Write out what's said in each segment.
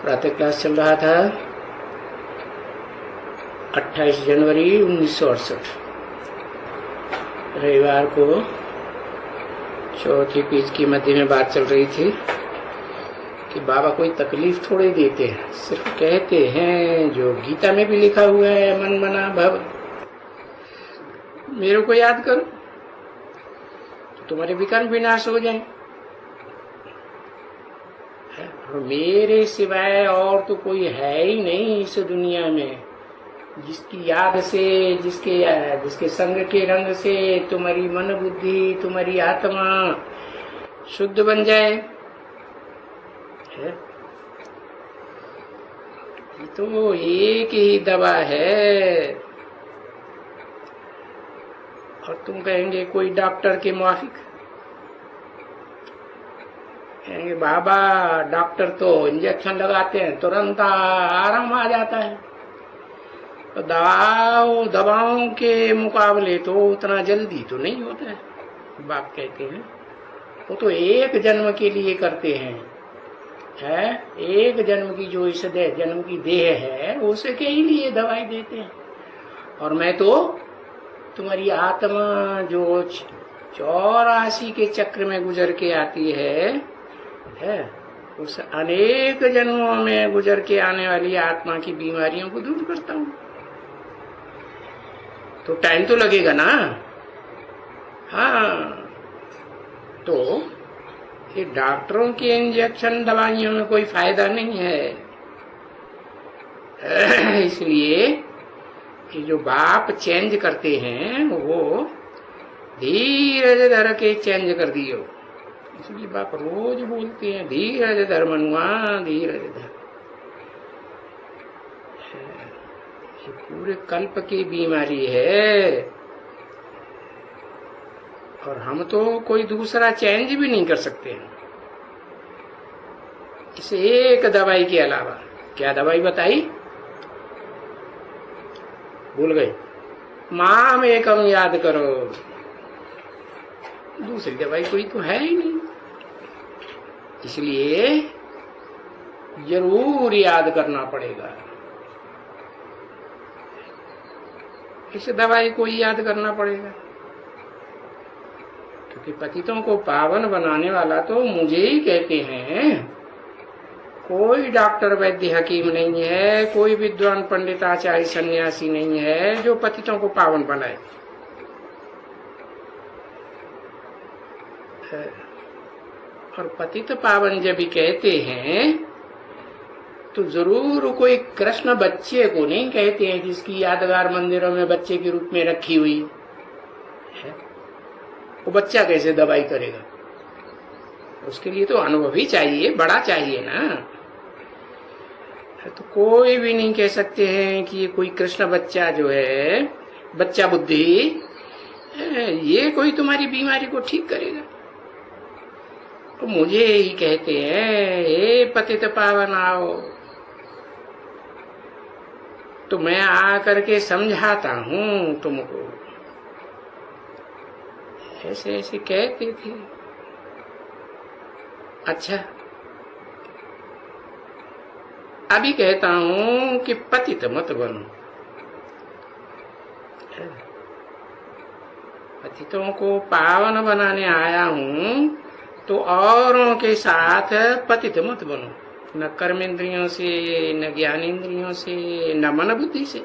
प्रातः क्लास चल रहा था 28 जनवरी 1968 रविवार को चौथी पेज की मध्य में बात चल रही थी कि बाबा कोई तकलीफ थोड़े देते हैं, सिर्फ कहते हैं जो गीता में भी लिखा हुआ है, मन मना भव। मेरे को याद करो तो तुम्हारे विकर्म विनाश हो जाए। और मेरे सिवाय और तो कोई है ही नहीं इस दुनिया में जिसकी याद से, जिसके संग के रंग से तुम्हारी मन बुद्धि, तुम्हारी आत्मा शुद्ध बन जाए। ये तो एक ही दवा है। और तुम कहेंगे कोई डॉक्टर के मुआफिक, कहेंगे बाबा डॉक्टर तो इंजेक्शन लगाते हैं तुरंत आराम आ जाता है, तो दवाओं के मुकाबले तो उतना जल्दी तो नहीं होता है। बाप कहते हैं वो तो एक जन्म के लिए करते हैं, एक जन्म की जो इस जन्म की देह है उसे के ही लिए दवाई देते हैं। और मैं तो तुम्हारी आत्मा जो 84 के चक्र में गुजर के आती है उस अनेक जन्मों में गुजर के आने वाली आत्मा की बीमारियों को दूर करता हूँ। तो टाइम तो लगेगा ना। हाँ, तो ये डॉक्टरों के इंजेक्शन दवाइयों में कोई फायदा नहीं है। इसलिए कि जो बाप चेंज करते हैं वो धीरज धर के चेंज कर दियो। इसलिए बाप रोज बोलते हैं धीरज धर मनुआ, धीरज धर। ये पूरे कल्प की बीमारी है और हम तो कोई दूसरा चेंज भी नहीं कर सकते हैं इस एक दवाई के अलावा। क्या दवाई बताई? भूल गए? माम एकम याद करो। दूसरी दवाई कोई तो है ही नहीं, इसलिए जरूर याद करना पड़ेगा। इस दवाई को याद करना पड़ेगा क्योंकि पतितों को पावन बनाने वाला तो मुझे ही कहते हैं। कोई डॉक्टर वैद्य हकीम नहीं है, कोई विद्वान पंडित आचार्य सन्यासी नहीं है जो पतितों को पावन बनाए। और पतित पावन जब भी कहते हैं तो जरूर कोई कृष्ण बच्चे को नहीं कहते हैं जिसकी यादगार मंदिरों में बच्चे के रूप में रखी हुई है। वो बच्चा कैसे दवाई करेगा? उसके लिए तो अनुभवी चाहिए, बड़ा चाहिए ना। तो कोई भी नहीं कह सकते हैं कि ये कोई कृष्ण बच्चा जो है, बच्चा बुद्धि, ये कोई तुम्हारी बीमारी को ठीक करेगा। तो मुझे ही कहते हैं हे पतित पावन आओ, तो मैं आकर के समझाता हूं तुमको। ऐसे ऐसे कहते थे। अच्छा, अभी कहता हूं कि पतित मत बनो। पतितों को पावन बनाने आया हूं तो औरों के साथ पतित मत बनो, न कर्मेंद्रियों से, न ज्ञानेंद्रियों से, न मन बुद्धि से।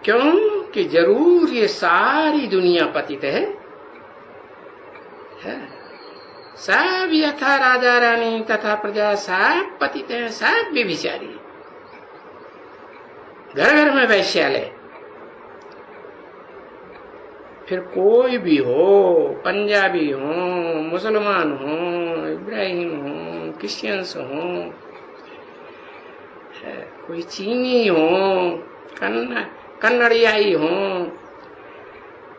क्यों कि जरूर ये सारी दुनिया पतित है। सब यथा राजा रानी तथा प्रजा सब पतित है, सब व्यभिचारी। घर घर में वैश्यालय। फिर कोई भी हो, पंजाबी हो, मुसलमान हो, इब्राहिम हो, क्रिश्चियंस हो, कोई चीनी हो, कन्नड़ियाई हो,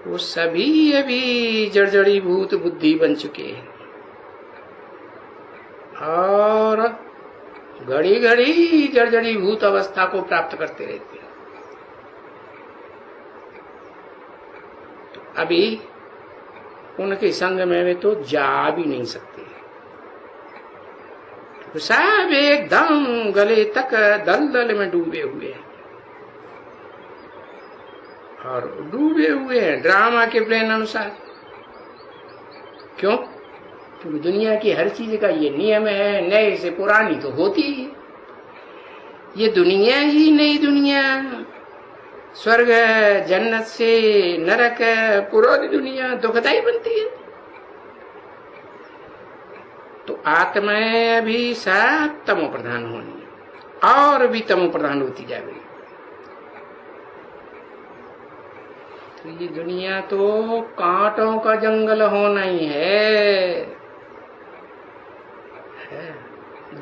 वो सभी अभी जड़जड़ी भूत बुद्धि बन चुके हैं और घड़ी घड़ी जड़जड़ी भूत अवस्था को प्राप्त करते रहते हैं। अभी उनके संग में वे तो जा भी नहीं सकते। तो सब एकदम गले तक दलदल में डूबे हुए हैं, और डूबे हुए हैं ड्रामा के प्लान अनुसार। क्यों? क्योंकि दुनिया की हर चीज का ये नियम है, नए से पुरानी तो होती ही है। ये दुनिया ही नई दुनिया, स्वर्ग जन्नत से नरक, पुरानी दुनिया दुखदाई बनती है। तो आत्माएं अभी सब तमो प्रधान होनी है, और भी तमो प्रधान होती जाएगी। तो ये दुनिया तो कांटों का जंगल होना ही है।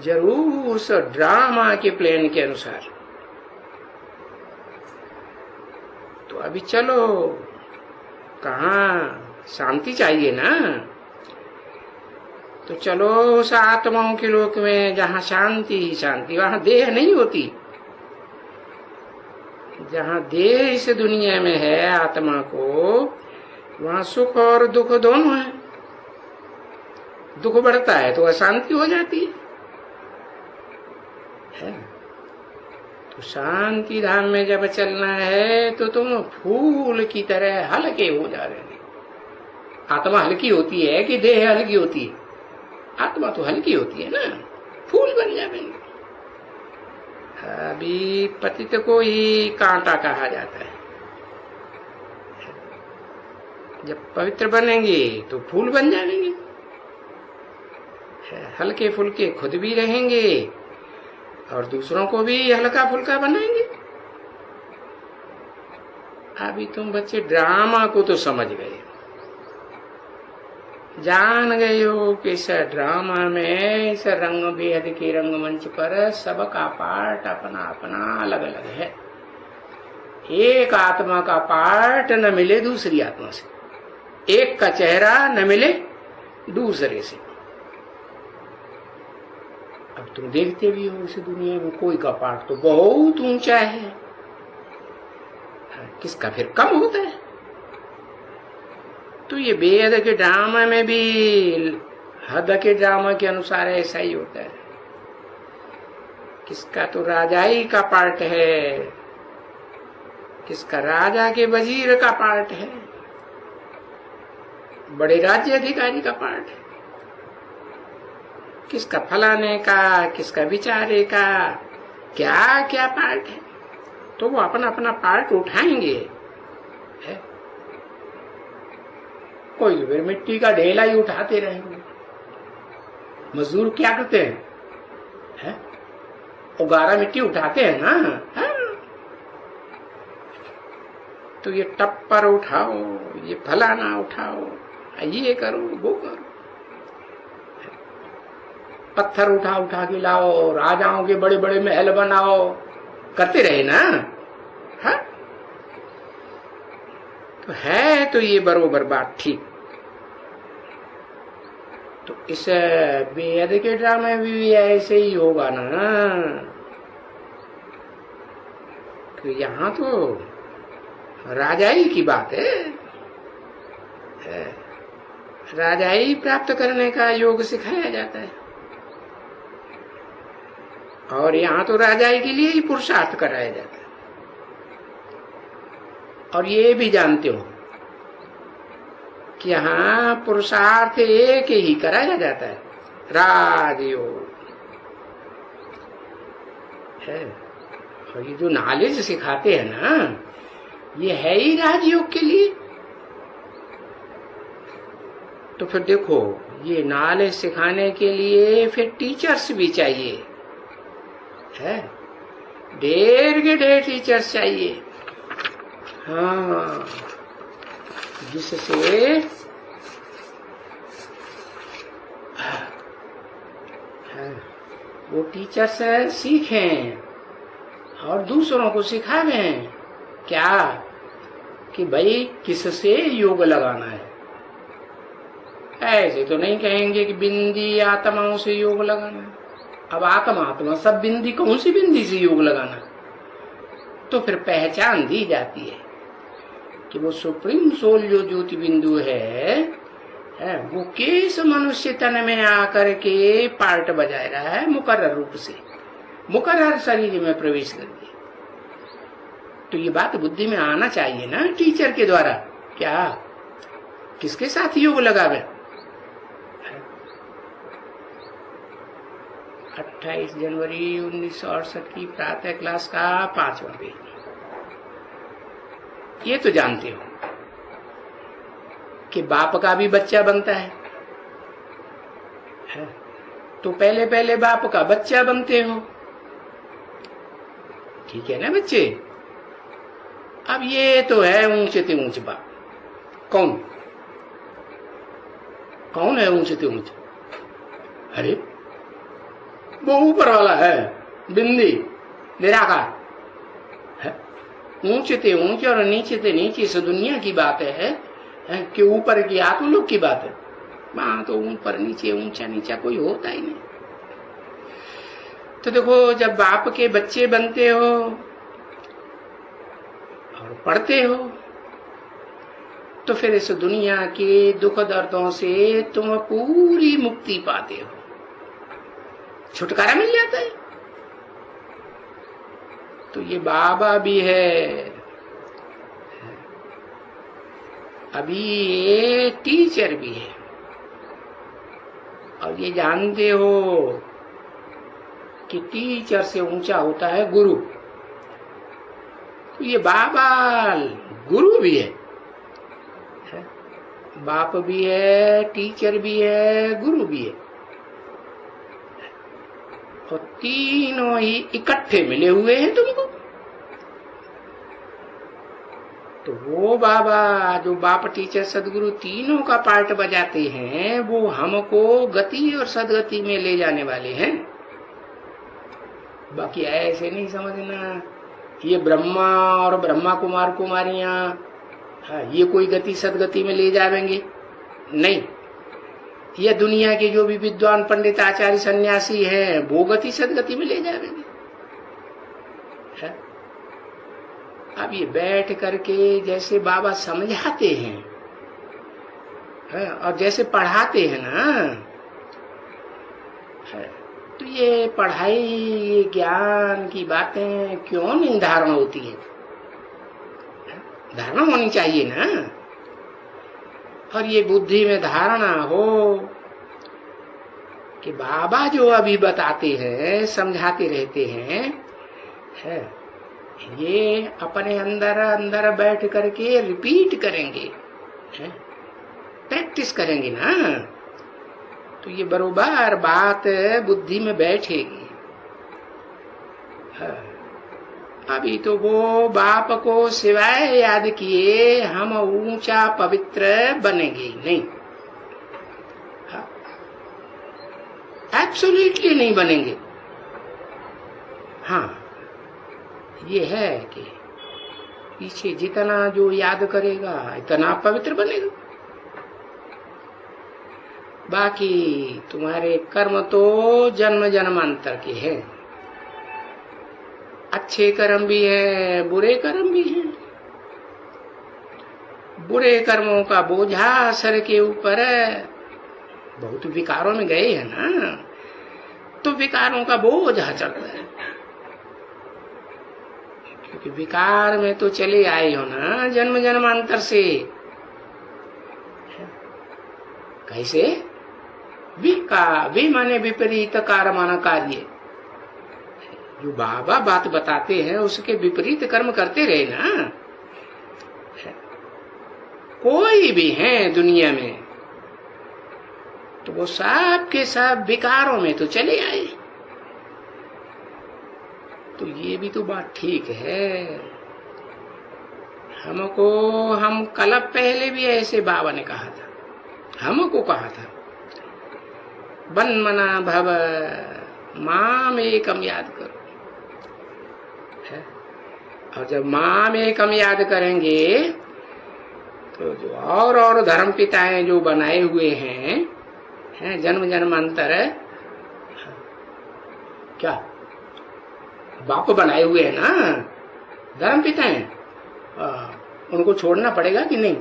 जरूर उस ड्रामा के प्लान के अनुसार। तो अभी चलो, कहाँ शांति चाहिए ना, तो चलो उस आत्माओं के लोक में जहाँ शांति ही शांति, वहां देह नहीं होती। जहाँ देह इस दुनिया में है आत्मा को, वहां सुख और दुख दोनों है। दुख बढ़ता है तो अशांति हो जाती है। तो शांति धाम में जब चलना है तो तुम फूल की तरह हल्के हो जा रहे हो। आत्मा हल्की होती है कि देह हल्की होती है? आत्मा तो हल्की होती है ना, फूल बन जाएंगे। अभी पतित को ही कांटा कहा जाता है। जब पवित्र बनेंगे तो फूल बन जाएंगे, हल्के फुल्के खुद भी रहेंगे और दूसरों को भी हल्का फुल्का बनाएंगे। अभी तुम बच्चे ड्रामा को तो समझ गए, जान गए हो कि इस ड्रामा में, इस रंग बेहद के रंगमंच पर सबका पार्ट अपना अपना अलग अलग है। एक आत्मा का पार्ट न मिले दूसरी आत्मा से, एक का चेहरा न मिले दूसरे से। अब तुम देखते भी हो इस दुनिया में कोई का पार्ट तो बहुत ऊंचा है, किसका फिर कम होता है। तो ये बेहद के ड्रामा में भी हद के ड्रामा के अनुसार ऐसा ही होता है। किसका तो राजाई का पार्ट है, किसका राजा के वजीर का पार्ट है, बड़े राज्य अधिकारी का पार्ट है, किसका फलाने का, किसका विचारे का, क्या क्या पार्ट है। तो वो अपना अपना पार्ट उठाएंगे। है? कोई फिर मिट्टी का ढेला ही उठाते रहेंगे। मजदूर क्या करते हैं? है? वो गारा मिट्टी उठाते हैं ना। है? तो ये टप्पर उठाओ, ये फलाना उठाओ, ये करो वो करो, पत्थर उठा उठा के लाओ, राजाओं के बड़े बड़े महल बनाओ, करते रहे ना। हा? तो है तो ये बरोबर बात ठीक। तो इस बेहद के ड्रामे में भी ऐसे ही होगा ना। तो यहाँ तो राजाई की बात है, राजाई प्राप्त करने का योग सिखाया जाता है, और यहाँ तो राजाई के लिए ही पुरुषार्थ कराया जाता है। और ये भी जानते हो कि यहाँ पुरुषार्थ एक ही कराया जाता है, राजयोग है। और ये जो नॉलेज सिखाते हैं ना, ये है ही राजयोग के लिए। तो फिर देखो, ये नॉलेज सिखाने के लिए फिर टीचर्स भी चाहिए, है, ढेर के ढेर टीचर्स चाहिए। हाँ, जिससे वो टीचर्स सीखें और दूसरों को सिखावें। क्या कि भाई किससे योग लगाना है। ऐसे तो नहीं कहेंगे कि बिंदी आत्माओं से योग लगाना है। अब आत्मा सब बिंदी, कौन सी बिंदी से योग लगाना? तो फिर पहचान दी जाती है कि वो सुप्रीम सोल जो ज्योति बिंदु है, है, वो किस मनुष्य तन में आकर के पार्ट बजा रहा है मुकर्रर रूप से, मुकर्रर शरीर में प्रवेश करके। तो ये बात बुद्धि में आना चाहिए ना टीचर के द्वारा। क्या किसके साथ योग लगावे? 28 जनवरी 1968 की प्रातः क्लास का 5वां पेज। ये तो जानते हो कि बाप का भी बच्चा बनता है, तो पहले पहले बाप का बच्चा बनते हो, ठीक है ना बच्चे। अब ये तो है ऊंचे ते ऊंच बाप। कौन कौन है ऊंचे ते ऊंच? अरे वो ऊपर वाला है, बिंदी निराकार है। ऊंचे ते ऊंचे और नीचे ते नीचे से दुनिया की बात है कि ऊपर की आत्मलोक की बात है। वहां तो ऊपर नीचे ऊंचा नीचा कोई होता ही नहीं। तो देखो, जब बाप के बच्चे बनते हो और पढ़ते हो तो फिर इस दुनिया के दुख दर्दों से तुम पूरी मुक्ति पाते हो, छुटकारा मिल जाता है। तो ये बाबा भी है, अभी ये टीचर भी है। और ये जानते हो कि टीचर से ऊंचा होता है गुरु। तो ये बाबा गुरु भी है, बाप भी है, टीचर भी है, गुरु भी है, और तीनों ही इकट्ठे मिले हुए हैं तुमको। तो वो बाबा जो बाप टीचर सदगुरु तीनों का पार्ट बजाते हैं, वो हमको गति और सदगति में ले जाने वाले हैं। बाकी ऐसे नहीं समझना ये ब्रह्मा और ब्रह्मा कुमार कुमारियां, हाँ, ये कोई गति सदगति में ले जाएंगे नहीं। ये दुनिया के जो भी विद्वान पंडित आचार्य सन्यासी हैं, वो गति सदगति में ले जाएंगे। अब ये बैठ करके जैसे बाबा समझाते हैं और जैसे पढ़ाते हैं ना, तो ये पढ़ाई, ये ज्ञान की बातें क्यों नहीं धारणा होती है? धारणा होनी चाहिए ना। और ये बुद्धि में धारणा हो कि बाबा जो अभी बताते हैं, समझाते रहते हैं, ये अपने अंदर अंदर बैठ करके रिपीट करेंगे, प्रैक्टिस करेंगे ना, तो ये बरोबर बात बुद्धि में बैठेगी। अभी तो वो बाप को सिवाय याद किए हम ऊंचा पवित्र बनेंगे ही नहीं, एब्सोल्युटली नहीं बनेंगे। हाँ, ये है कि पीछे जितना जो याद करेगा इतना पवित्र बनेगा। बाकी तुम्हारे कर्म तो जन्म जन्मांतर के हैं, अच्छे कर्म भी हैं, बुरे कर्म भी हैं। बुरे कर्मों का बोझा सर के ऊपर है, बहुत विकारों में गए हैं ना, तो विकारों का बोझा चढ़ता है। क्योंकि विकार में तो चले आए हो ना जन्म जन्मांतर से। कैसे? वे माने विपरीत कार माना कार्य। जो बाबा बात बताते हैं उसके विपरीत कर्म करते रहे ना, कोई भी है दुनिया में, तो वो सब के सब विकारों में तो चले आए। तो ये भी तो बात ठीक है। हम कल पहले भी ऐसे बाबा ने कहा था, हमको कहा था, बन मना भव माम एकम याद करो। और जब माम एकम याद करेंगे तो जो और धर्म पिताएं जो बनाए हुए हैं जन्म जन्मांतर, क्या बाप बनाए हुए हैं ना धर्म पिताएं, उनको छोड़ना पड़ेगा कि नहीं?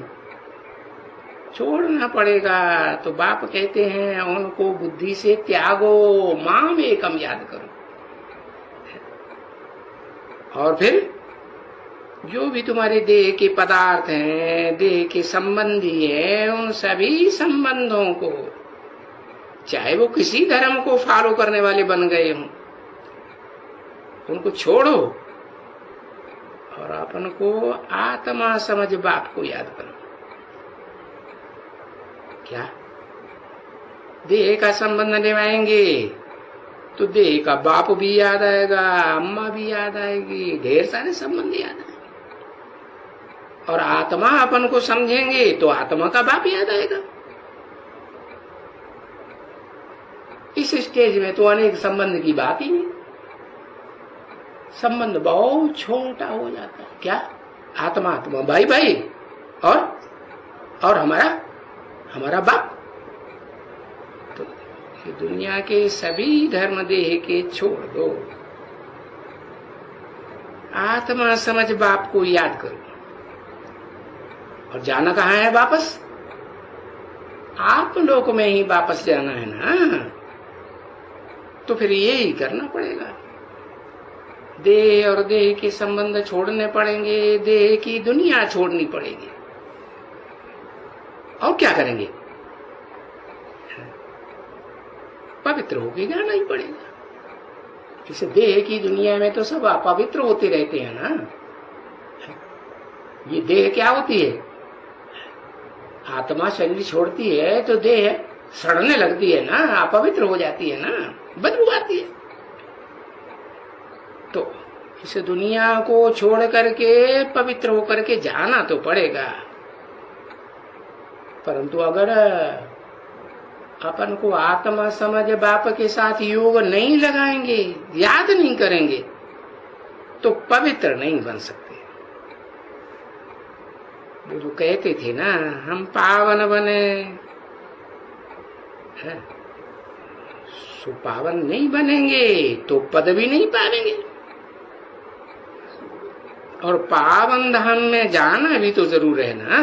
छोड़ना पड़ेगा। तो बाप कहते हैं उनको बुद्धि से त्यागो, माम एकम याद करो। और फिर जो भी तुम्हारे देह के पदार्थ हैं, देह के संबंधी हैं, उन सभी संबंधों को, चाहे वो किसी धर्म को फॉलो करने वाले बन गए हों, उनको छोड़ो और अपन को आत्मा समझ बाप को याद करो। क्या देह का संबंध निभाएंगे तो देह का बाप भी याद आएगा, अम्मा भी याद आएगी, ढेर सारे संबंध याद आएंगे। और आत्मा अपन को समझेंगे तो आत्मा का बाप याद आएगा। इस स्टेज में तो अनेक संबंध की बात ही नहीं, संबंध बहुत छोटा हो जाता है। क्या आत्मा आत्मा, भाई भाई, और हमारा बाप। तो ये दुनिया के सभी धर्म देह के छोड़ दो, आत्मा समझ बाप को याद करो। और जाना कहाँ है वापस? आत्मलोक में ही वापस जाना है ना। तो फिर यही करना पड़ेगा, देह और देह के संबंध छोड़ने पड़ेंगे, देह की दुनिया छोड़नी पड़ेगी। और क्या करेंगे? पवित्र होके जाना ही पड़ेगा। जैसे देह की दुनिया में तो सब अपवित्र होते रहते हैं ना। ये देह क्या होती है? आत्मा शरीर छोड़ती है तो देह सड़ने लगती है ना, अपवित्र हो जाती है ना, बदबू आती है। तो इस दुनिया को छोड़ करके पवित्र होकर के जाना तो पड़ेगा। परंतु अगर अपन को आत्मा समझ बाप के साथ योग नहीं लगाएंगे, याद नहीं करेंगे, तो पवित्र नहीं बन सकते। वो जो कहते थे ना, हम पावन बने, सो पावन नहीं बनेंगे तो पद भी नहीं पाएंगे। और पावन धाम में जाना भी तो जरूर है ना।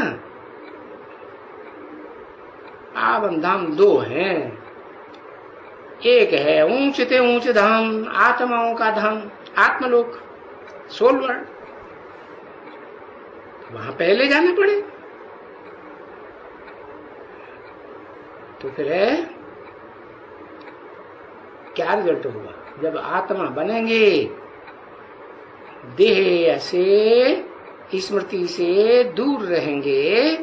पावन धाम दो हैं, एक है ऊंच ते ऊंच धाम, आत्माओं का धाम, आत्मलोक, सोल वर्ल्ड। वहां पहले जाना पड़े। तो फिर क्या रिजल्ट होगा? जब आत्मा बनेंगे, देह से स्मृति से दूर रहेंगे,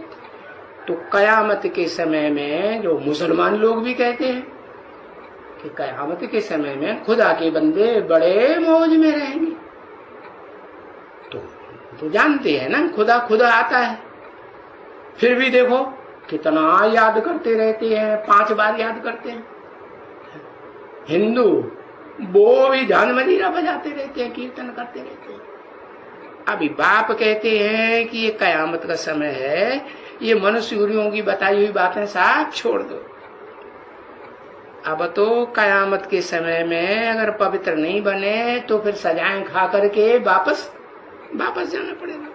तो कयामत के समय में, जो मुसलमान लोग भी कहते हैं कि कयामत के समय में खुदा के बंदे बड़े मौज में रहेंगे, तो जानते हैं ना खुदा खुदा आता है। फिर भी देखो कितना याद करते रहते हैं, 5 बार याद करते हैं। हिंदू वो भी जान मजीरा बजाते रहते हैं, कीर्तन करते रहते हैं। अभी बाप कहते हैं कि ये कयामत का समय है, ये मनुष्यों की बताई हुई बातें साफ छोड़ दो। अब तो कयामत के समय में अगर पवित्र नहीं बने तो फिर सजाएं खा करके वापस जाना पड़ेगा।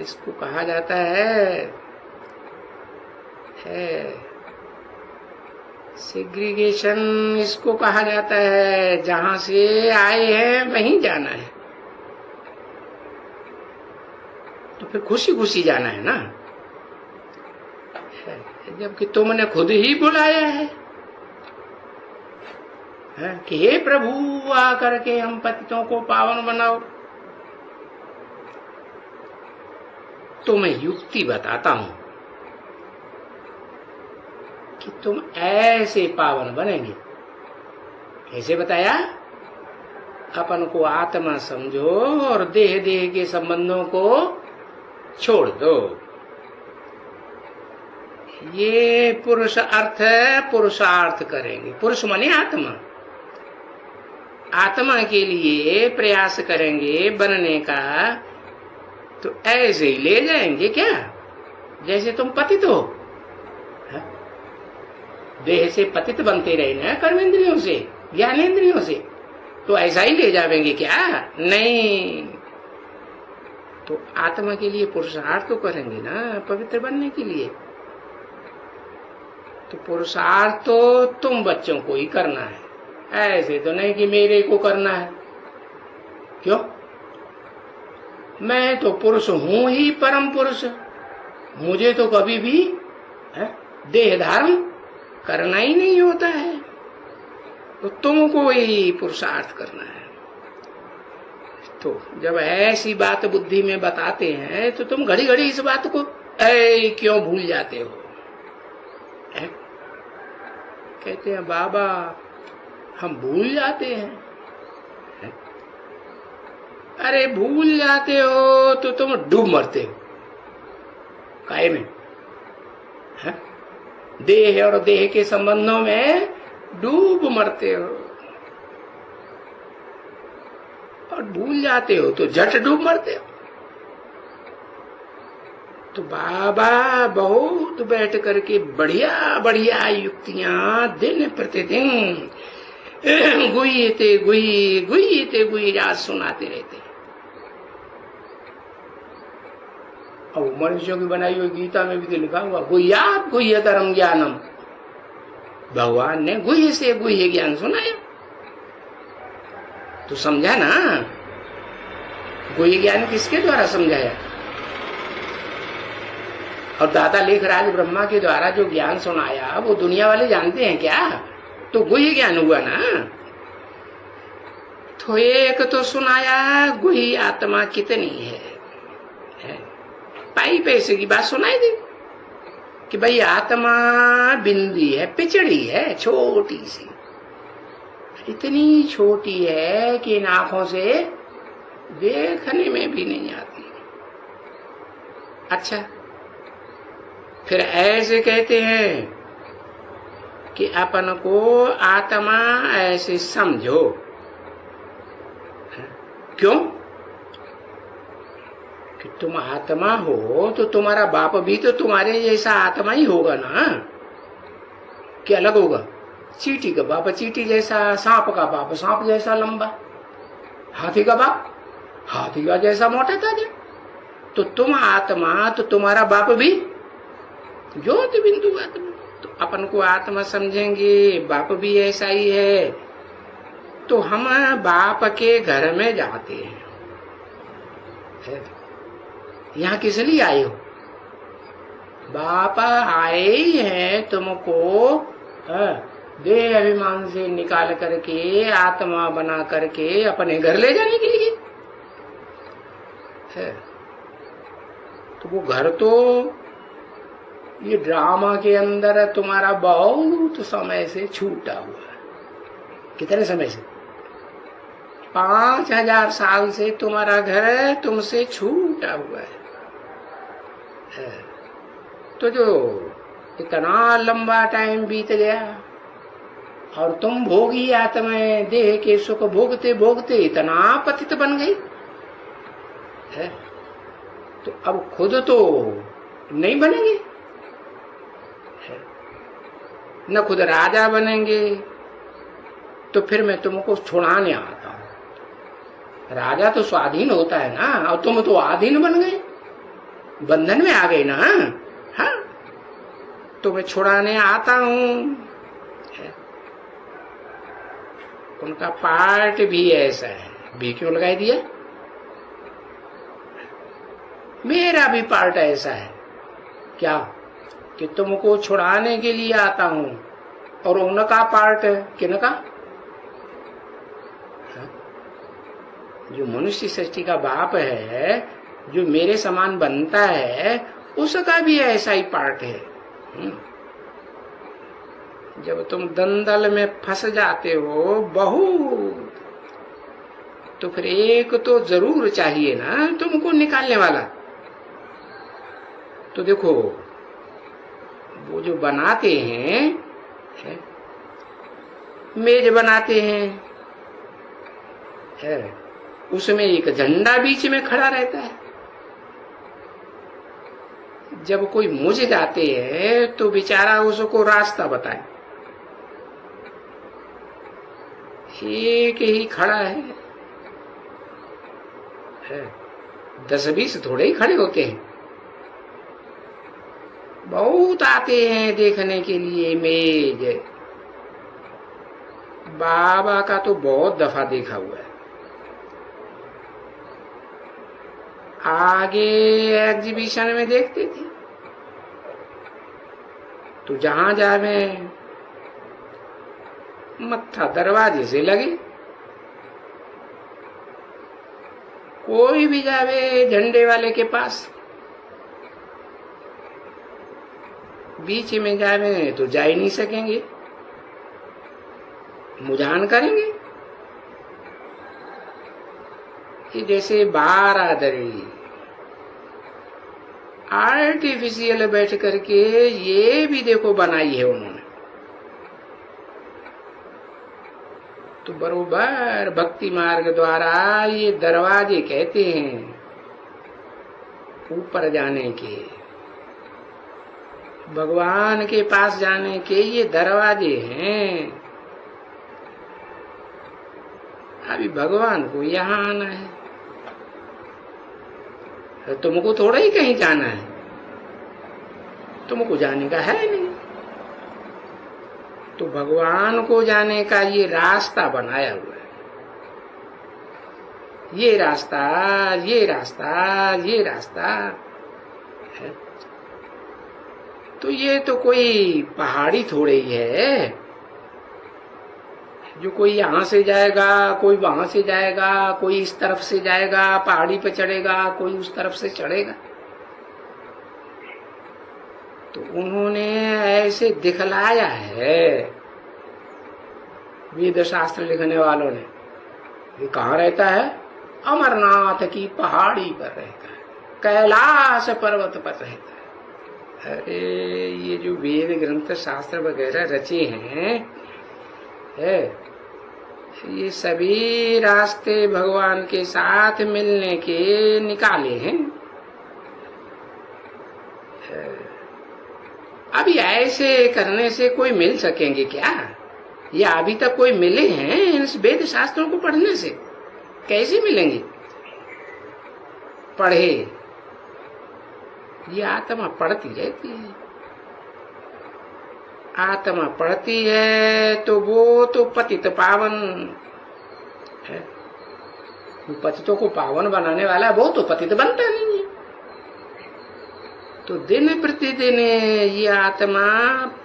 इसको कहा जाता है सेग्रीगेशन, इसको कहा जाता है। जहां से आए हैं वहीं जाना है, तो फिर खुशी खुशी जाना है ना। जबकि तुमने खुद ही बुलाया है कि हे प्रभु आकर के हम पतितों को पावन बनाओ। तो मैं युक्ति बताता हूं कि तुम ऐसे पावन बनेंगे। कैसे बताया? अपन को आत्मा समझो और देह देह के संबंधों को छोड़ दो। ये पुरुष अर्थ है, पुरुषार्थ करेंगे। पुरुष माने आत्मा, आत्मा के लिए प्रयास करेंगे बनने का। तो ऐसे ही ले जाएंगे क्या? जैसे तुम पतित हो, देह से पतित बनते रहे ना, कर्मेंद्रियों से, ज्ञानेंद्रियों से, तो ऐसा ही ले जाएंगे क्या? नहीं। तो आत्मा के लिए पुरुषार्थ तो करेंगे ना, पवित्र बनने के लिए। तो पुरुषार्थ तो तुम बच्चों को ही करना है, ऐसे तो नहीं कि मेरे को करना है। क्यों? मैं तो पुरुष हूं ही, परम पुरुष। मुझे तो कभी भी देह धारण करना ही नहीं होता है, तो तुमको ही पुरुषार्थ करना है। तो जब ऐसी बात बुद्धि में बताते हैं तो तुम घड़ी घड़ी इस बात को क्यों भूल जाते हो? कहते हैं बाबा हम भूल जाते हैं। अरे भूल जाते हो तो तुम डूब मरते हो काहे में? देह और देह के संबंधों में डूब मरते हो, और भूल जाते हो तो झट डूब मरते हो। तो बाबा बहुत बैठ करके बढ़िया बढ़िया युक्तियां दिन प्रतिदिन गुईते गुई रात सुनाते रहते। और मनुष्यों की बनाई हुई गीता में भी तो लिखा हुआ गुह्यात गुह्यतरम ज्ञानम। भगवान ने गुह्य से गुह्य ज्ञान सुनाया, तो समझा ना? गुह्य ज्ञान किसके द्वारा समझाया? और दादा लेखराज ब्रह्मा के द्वारा जो ज्ञान सुनाया वो दुनिया वाले जानते हैं क्या? तो गुह्य ज्ञान हुआ ना। तो एक तो सुनाया गुह्य आत्मा कितनी है, पाई पैसे की बात सुनाई दी कि भाई आत्मा बिंदी है, पिचड़ी है, छोटी सी, इतनी छोटी है कि इन आंखों से देखने में भी नहीं आती। अच्छा, फिर ऐसे कहते हैं कि अपन को आत्मा ऐसे समझो। क्यों? कि तुम आत्मा हो तो तुम्हारा बाप भी तो तुम्हारे जैसा आत्मा ही होगा ना, कि अलग होगा? चींटी का बाप चींटी जैसा, सांप का बाप सांप जैसा लंबा, हाथी का बाप हाथी का जैसा मोटा ताजा। तो तुम आत्मा तो तुम्हारा बाप भी ज्योति बिंदु आत्मा। तो अपन को आत्मा समझेंगे, बाप भी ऐसा ही है। तो हम बाप के घर में जाते हैं। यहाँ किस लिए आए हो? बापा आए ही हैं तुमको देह अभिमान से निकाल करके आत्मा बना करके अपने घर ले जाने के लिए। तो वो घर तो ये ड्रामा के अंदर तुम्हारा बहुत समय से छूटा हुआ है। कितने समय से? 5000 साल से तुम्हारा घर तुमसे छूटा हुआ है। तो जो इतना लंबा टाइम बीत गया और तुम भोगी आत्मा देह के सुख भोगते भोगते इतना पतित बन गई है, तो अब खुद तो नहीं बनेंगे, न खुद राजा बनेंगे। तो फिर मैं तुमको छुड़ाने आता हूं। राजा तो स्वाधीन होता है ना, और तुम तो आधीन बन गए, बंधन में आ गए ना। हाँ, तो मैं छुड़ाने आता हूं। उनका पार्ट भी ऐसा है। भी क्यों लगाई दिया? मेरा भी पार्ट ऐसा है। क्या? कि तुमको छुड़ाने के लिए आता हूं, और उनका पार्ट है किनका? जो मनुष्य सृष्टि का बाप है, जो मेरे समान बनता है, उसका भी ऐसा ही पार्ट है। जब तुम दंदल में फंस जाते हो बहुत, तो फिर एक तो जरूर चाहिए ना तुमको निकालने वाला। तो देखो, वो जो बनाते हैं, मेज बनाते हैं, उसमें एक झंडा बीच में खड़ा रहता है। जब कोई मुझ जाते हैं तो बेचारा उसको रास्ता बताए। एक ही खड़ा है, 10-20 थोड़े ही खड़े होते हैं, बहुत आते हैं देखने के लिए मेज। बाबा का तो बहुत दफा देखा हुआ है। आगे एग्जीबिशन में देखते थे तो जहां जावे मत्था दरवाजे से लगे, कोई भी जावे झंडे वाले के पास, बीच में जावे तो जा ही नहीं सकेंगे, मुझान करेंगे कि जैसे बारादरी आर्टिफिशियल बैठ करके ये भी देखो बनाई है उन्होंने। तो बरोबर भक्ति मार्ग द्वारा ये दरवाजे कहते हैं ऊपर जाने के, भगवान के पास जाने के ये दरवाजे हैं। अभी भगवान को यहाँ आना है, तुमको थोड़ा ही कहीं जाना है, तुमको जाने का है नहीं। तो भगवान को जाने का ये रास्ता बनाया हुआ है, ये रास्ता ये रास्ता ये रास्ता है। तो ये तो कोई पहाड़ी थोड़े ही है जो कोई यहां से जाएगा, कोई वहां से जाएगा, कोई इस तरफ से जाएगा पहाड़ी पे चढ़ेगा, कोई उस तरफ से चढ़ेगा। तो उन्होंने ऐसे दिखलाया है वेद शास्त्र लिखने वालों ने। ये कहाँ रहता है? अमरनाथ की पहाड़ी पर रहता है, कैलाश पर्वत पर रहता है। अरे ये जो वेद ग्रंथ शास्त्र वगैरह रचे हैं ये सभी रास्ते भगवान के साथ मिलने के निकाले हैं। अभी ऐसे करने से कोई मिल सकेंगे क्या? या अभी तक कोई मिले हैं इन वेद शास्त्रों को पढ़ने से? कैसे मिलेंगे? पढ़े, ये आत्मा पढ़ती रहती है। आत्मा पढ़ती है तो वो तो पतित पावन है। पतितों को पावन बनाने वाला वो तो पतित बनता नहीं है। तो दिन प्रतिदिन ये आत्मा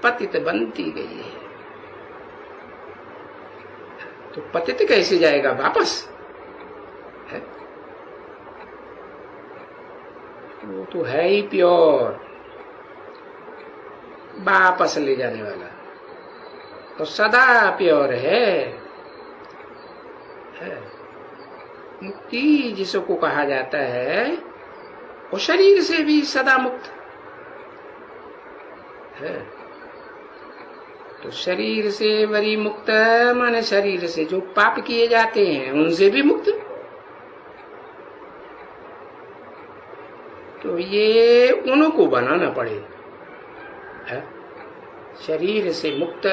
पतित बनती गई है। तो पतित कैसे जाएगा वापस? है? वो तो है ही प्योर, वापस ले जाने वाला तो सदा प्योर है। मुक्ति जिसको कहा जाता है वो शरीर से भी सदा मुक्त है। तो शरीर से बड़ी मुक्त माने शरीर से जो पाप किए जाते हैं उनसे भी मुक्त। तो ये उनको बनाना पड़े। शरीर से मुक्त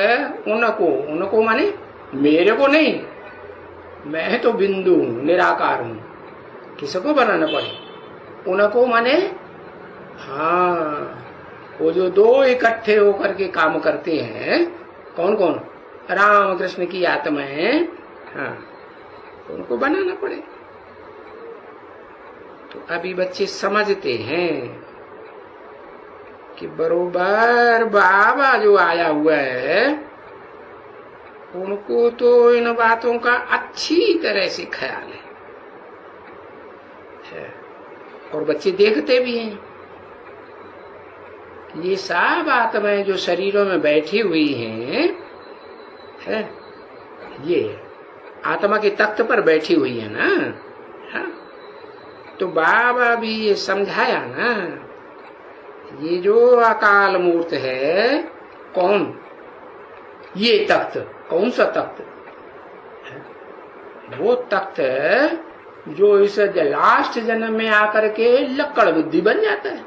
उनको माने मेरे को नहीं, मैं तो बिंदु हूं, निराकार हूं। किसको बनाना पड़े? उनको माने हाँ, वो जो दो इकट्ठे होकर के काम करते हैं, कौन कौन? राम कृष्ण की आत्माएं, हाँ, उनको बनाना पड़े। तो अभी बच्चे समझते हैं कि बरोबर बाबा जो आया हुआ है उनको तो इन बातों का अच्छी तरह से ख्याल है। और बच्चे देखते भी हैं कि ये सब आत्माएं जो शरीरों में बैठी हुई हैं है, ये आत्मा के तख्त पर बैठी हुई है ना। हाँ? तो बाबा भी ये समझाया ना, ये जो अकाल मूर्त है कौन? ये तख्त, कौन सा तख्त? वो तख्त जो इस लास्ट जन्म में आकर के लक्कड़ बुद्धि बन जाता है।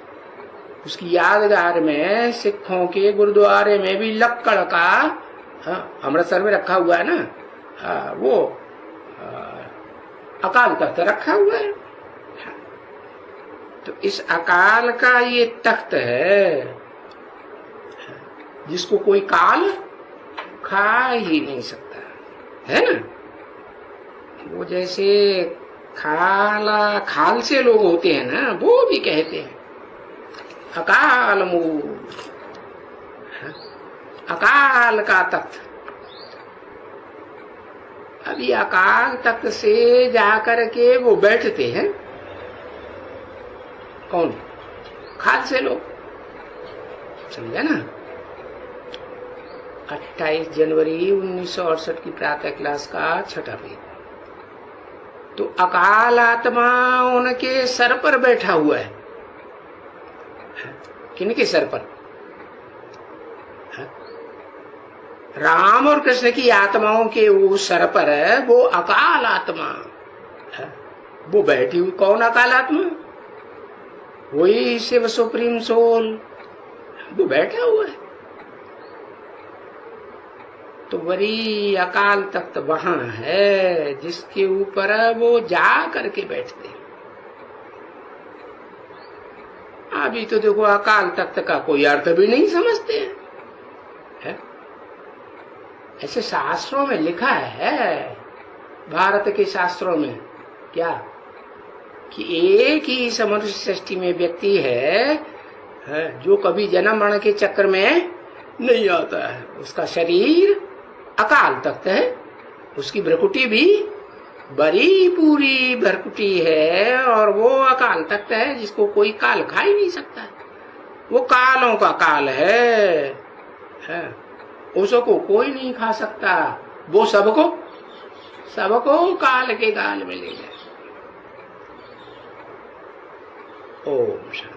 उसकी यादगार में सिखों के गुरुद्वारे में भी लक्कड़ का अमृतसर में रखा हुआ है ना, वो अकाल तख्त रखा हुआ है। तो इस अकाल का ये तख्त है जिसको कोई काल खा ही नहीं सकता, है ना। वो जैसे खाल से लोग होते हैं ना, वो भी कहते हैं अकाल मूल, अकाल का तख्त। अभी अकाल तख्त से जाकर के वो बैठते हैं, कौन? खाल से लोग, समझा ना। 28 जनवरी 1968 की प्रातः क्लास का छठा पेज। तो अकाल आत्मा उनके सर पर बैठा हुआ है। किनके सर पर? राम और कृष्ण की आत्माओं के वो सर पर है, वो अकाल आत्मा है। वो बैठी हुई कौन अकाल आत्मा? वही शिव सुप्रीम सोल, वो बैठा हुआ है। तो बड़ी अकाल तख्त वहां है जिसके ऊपर वो जा करके बैठते। अभी तो देखो अकाल तख्त का कोई अर्थ भी नहीं समझते है? ऐसे शास्त्रों में लिखा है, भारत के शास्त्रों में क्या, कि एक ही समनुष्य सृष्टि में व्यक्ति है जो कभी जन्म मरण के चक्र में नहीं आता है। उसका शरीर अकाल तख्त है, उसकी भ्रकुटी भी बड़ी पूरी भ्रकुटी है, और वो अकाल तख्त है जिसको कोई काल खा ही नहीं सकता। वो कालों का काल है, उसको कोई नहीं खा सकता। वो सबको काल के गाल में ले जाए। ओम शांति।